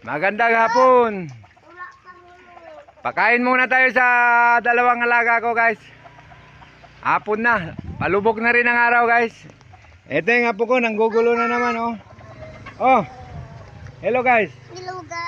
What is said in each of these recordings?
Magandang hapon. Pakain muna tayo sa dalawang alaga ko, guys. Hapon na. Palubog na rin ang araw, guys. Ito yung apo ko, nanggugulo na naman, oh. Oh. Hello, guys. Hello, guys.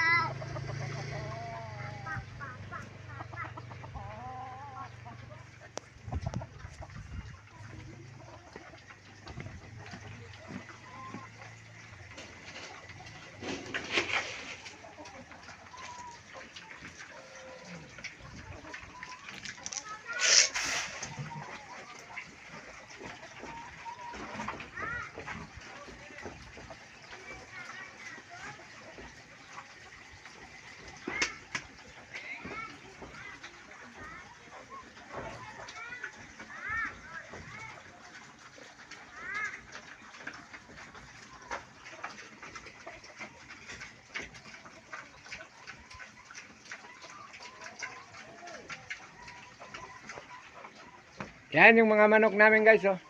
Yan yung mga manok namin, guys, oh.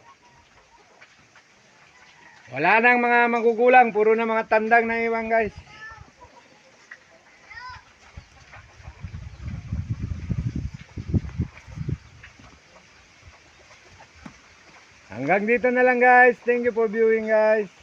Wala nang mga magugulang, puro na mga tandang na iwan, guys. Hanggang dito na lang, guys. Thank you for viewing, guys.